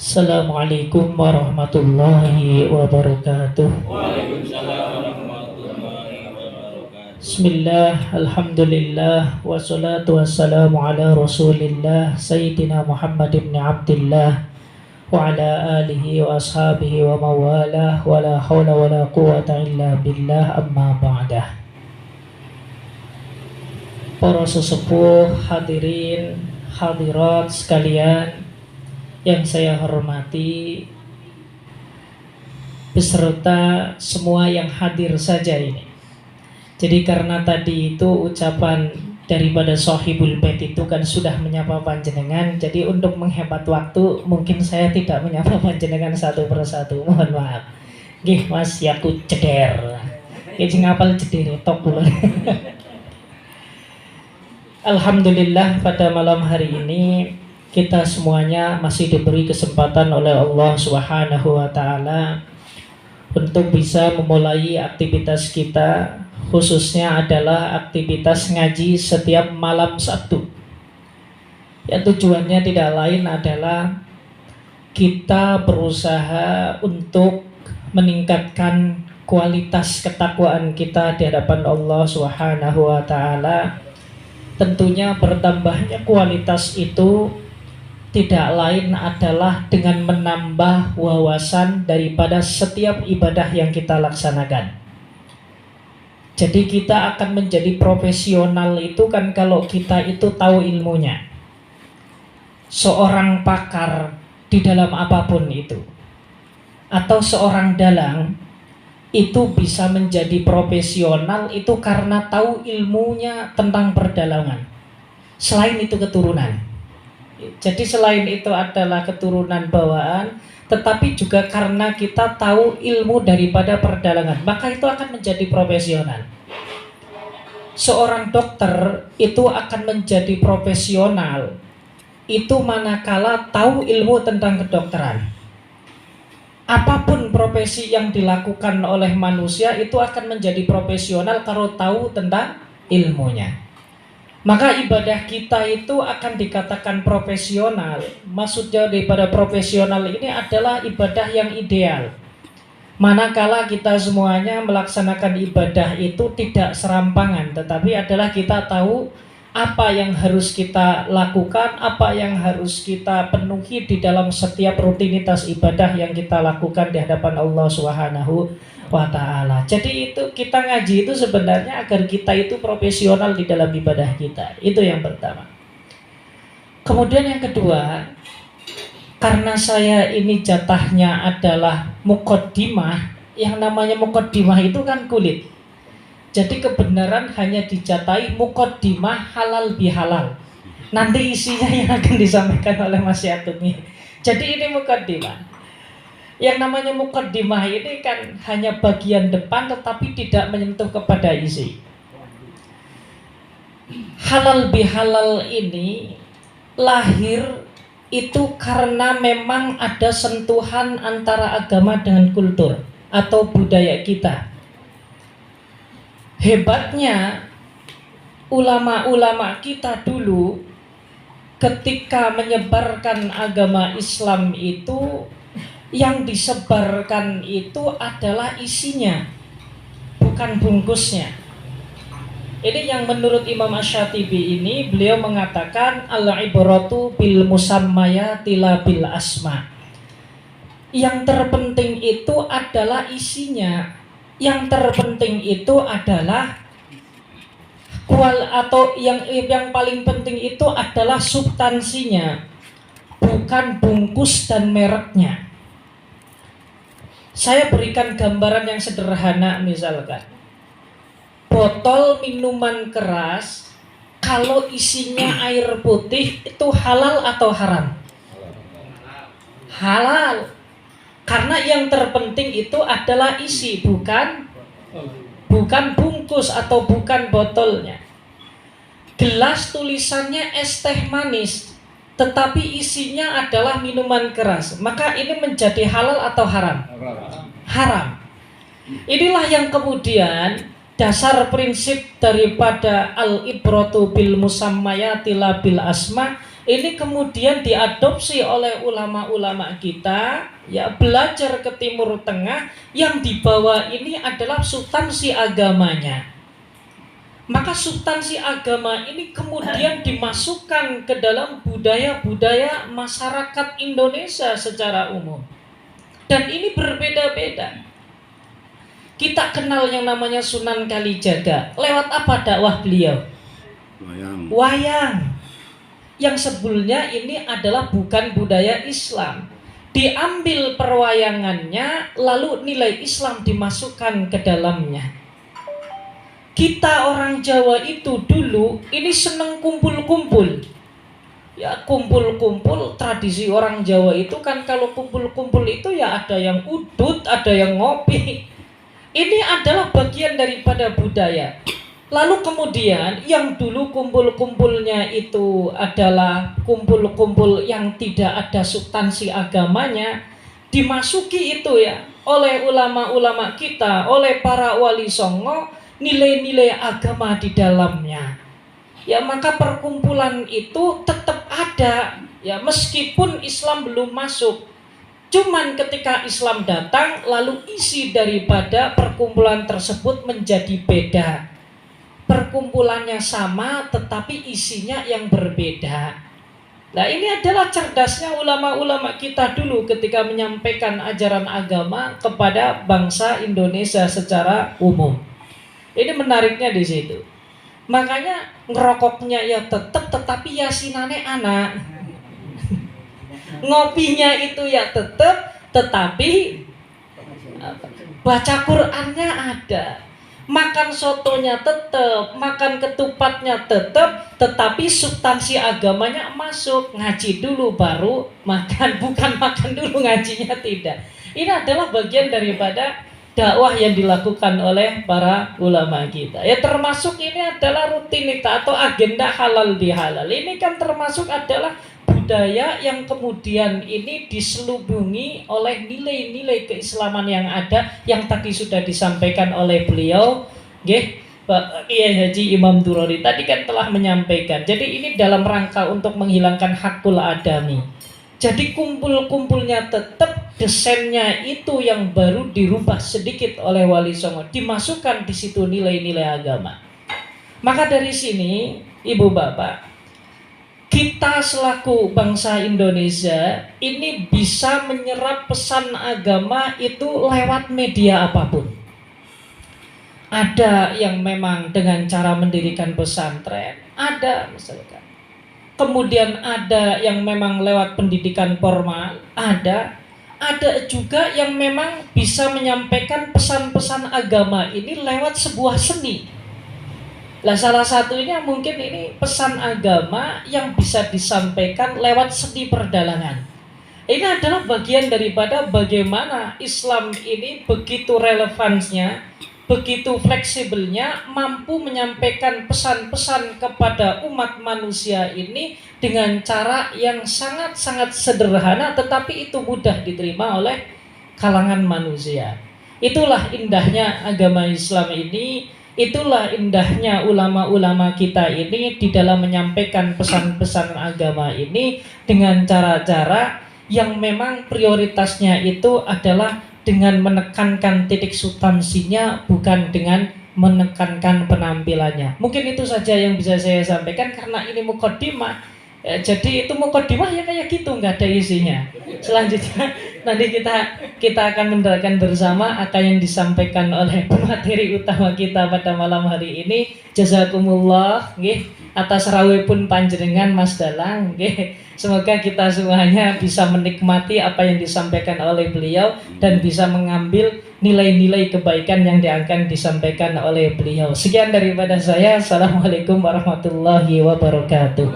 Assalamualaikum warahmatullahi wabarakatuh. Waalaikumsalam warahmatullahi wabarakatuh. Bismillah, alhamdulillah, wassalatu wassalamu ala rasulillah Sayyidina Muhammad ibn Abdillah wa ala alihi wa ashabihi wa mawalah wa la hawla wa la quwata illa billah, amma ba'dah. Para sesepuh, hadirin, hadirat sekalian yang saya hormati, beserta semua yang hadir saja ini. Jadi karena tadi itu ucapan daripada Sohibul Bait itu kan sudah menyapa panjenengan, jadi untuk menghemat waktu mungkin saya tidak menyapa panjenengan satu persatu, mohon maaf. Nggih Mas, yaku ceder. Iki ngapal ceder tok kula. Alhamdulillah pada malam hari ini kita semuanya masih diberi kesempatan oleh Allah Subhanahu wa taala untuk bisa memulai aktivitas kita, khususnya adalah aktivitas ngaji setiap malam Sabtu. Ya, tujuannya tidak lain adalah kita berusaha untuk meningkatkan kualitas ketakwaan kita di hadapan Allah Subhanahu wa taala. Tentunya bertambahnya kualitas itu tidak lain adalah dengan menambah wawasan daripada setiap ibadah yang kita laksanakan. Jadi kita akan menjadi profesional itu kan kalau kita itu tahu ilmunya. Seorang pakar di dalam apapun itu, atau seorang dalang itu bisa menjadi profesional itu karena tahu ilmunya tentang perdalangan. Selain itu keturunan. Jadi selain itu adalah keturunan bawaan, tetapi juga karena kita tahu ilmu daripada perdalangan, maka itu akan menjadi profesional. Seorang dokter itu akan menjadi profesional itu manakala tahu ilmu tentang kedokteran. Apapun profesi yang dilakukan oleh manusia itu akan menjadi profesional kalau tahu tentang ilmunya. Maka ibadah kita itu akan dikatakan profesional. Maksudnya daripada profesional ini adalah ibadah yang ideal. Manakala kita semuanya melaksanakan ibadah itu tidak serampangan, tetapi adalah kita tahu apa yang harus kita lakukan, apa yang harus kita penuhi di dalam setiap rutinitas ibadah yang kita lakukan di hadapan Allah Subhanahu wa ta'ala. Jadi itu kita ngaji itu sebenarnya agar kita itu profesional di dalam ibadah kita. Itu yang pertama. Kemudian yang kedua, karena saya ini jatahnya adalah muqaddimah. Yang namanya muqaddimah itu kan kulit. Jadi kebenaran hanya dijatahi muqaddimah halal bihalal. Nanti isinya yang akan disampaikan oleh Mas Yatumi. Jadi ini muqaddimah. Yang namanya muqaddimah ini kan hanya bagian depan tetapi tidak menyentuh kepada isi. Halal bihalal ini lahir itu karena memang ada sentuhan antara agama dengan kultur atau budaya kita. Hebatnya ulama-ulama kita dulu ketika menyebarkan agama Islam itu, yang disebarkan itu adalah isinya, bukan bungkusnya. Ini yang menurut Imam Asy-Syatibi ini, beliau mengatakan al-ibratu bil musammayati la bil asma. Yang terpenting itu adalah isinya. Yang terpenting itu adalah atau yang paling penting itu adalah substansinya, bukan bungkus dan mereknya. Saya berikan gambaran yang sederhana, misalkan botol minuman keras kalau isinya air putih itu halal atau haram? Halal. Karena yang terpenting itu adalah isi, bukan bungkus atau bukan botolnya. Gelas tulisannya es teh manis, tetapi isinya adalah minuman keras. Maka ini menjadi halal atau haram? Haram. Inilah yang kemudian dasar prinsip daripada al-ibratu bil musammayati la bil asma ini kemudian diadopsi oleh ulama-ulama kita, ya, belajar ke Timur Tengah, yang dibawa ini adalah substansi agamanya. Maka substansi agama ini kemudian dimasukkan ke dalam budaya-budaya masyarakat Indonesia secara umum. Dan ini berbeda-beda. Kita kenal yang namanya Sunan Kalijaga. Lewat apa dakwah beliau? Wayang. Yang sebelumnya ini adalah bukan budaya Islam. Diambil perwayangannya, lalu nilai Islam dimasukkan ke dalamnya. Kita orang Jawa itu dulu ini seneng kumpul-kumpul. Ya, kumpul-kumpul, tradisi orang Jawa itu kan kalau kumpul-kumpul itu ya ada yang udut, ada yang ngopi. Ini adalah bagian daripada budaya. Lalu kemudian yang dulu kumpul-kumpulnya itu adalah kumpul-kumpul yang tidak ada substansi agamanya, dimasuki itu ya oleh ulama-ulama kita, oleh para wali songo, nilai-nilai agama di dalamnya. Ya, maka perkumpulan itu tetap ada ya meskipun Islam belum masuk. Cuman ketika Islam datang, lalu isi daripada perkumpulan tersebut menjadi beda. Perkumpulannya sama tetapi isinya yang berbeda. Nah, ini adalah cerdasnya ulama-ulama kita dulu ketika menyampaikan ajaran agama kepada bangsa Indonesia secara umum. Ini menariknya di situ. Makanya ngerokoknya ya tetap, tetapi yasinane anak. Ngopinya itu ya tetap, tetapi baca Qur'annya ada. Makan sotonya tetap, makan ketupatnya tetap, tetapi substansi agamanya masuk. Ngaji dulu baru makan, bukan makan dulu ngajinya, tidak. Ini adalah bagian daripada dakwah yang dilakukan oleh para ulama kita. Ya, termasuk ini adalah rutinitas atau agenda halal bihalal. Ini kan termasuk adalah budaya yang kemudian ini diselubungi oleh nilai-nilai keislaman yang ada, yang tadi sudah disampaikan oleh beliau, Pak Kiai Haji Imam Durori tadi kan telah menyampaikan. Jadi ini dalam rangka untuk menghilangkan hakul adami. Jadi kumpul-kumpulnya tetap, desainnya itu yang baru dirubah sedikit oleh Wali Songo, dimasukkan di situ nilai-nilai agama. Maka dari sini, Ibu Bapak, kita selaku bangsa Indonesia ini bisa menyerap pesan agama itu lewat media apapun. Ada yang memang dengan cara mendirikan pesantren, ada misalkan. Kemudian ada yang memang lewat pendidikan formal, ada juga yang memang bisa menyampaikan pesan-pesan agama ini lewat sebuah seni. Nah, salah satunya mungkin ini pesan agama yang bisa disampaikan lewat seni perdalangan. Ini adalah bagian daripada bagaimana Islam ini begitu relevansinya, begitu fleksibelnya, mampu menyampaikan pesan-pesan kepada umat manusia ini dengan cara yang sangat-sangat sederhana, tetapi itu mudah diterima oleh kalangan manusia. Itulah indahnya agama Islam ini. Itulah indahnya ulama-ulama kita ini di dalam menyampaikan pesan-pesan agama ini dengan cara-cara yang memang prioritasnya itu adalah dengan menekankan titik substansinya, bukan dengan menekankan penampilannya. Mungkin itu saja yang bisa saya sampaikan karena ini mukaddimah. Jadi itu mukaddimah ya kayak gitu, nggak ada isinya. Selanjutnya nanti kita akan mendengarkan bersama apa yang disampaikan oleh pemateri utama kita pada malam hari ini. Jazakumullah nggih atas rawuhipun panjenengan Mas Dalang nggih. Semoga kita semuanya bisa menikmati apa yang disampaikan oleh beliau dan bisa mengambil nilai-nilai kebaikan yang akan disampaikan oleh beliau. Sekian daripada saya. Assalamualaikum warahmatullahi wabarakatuh.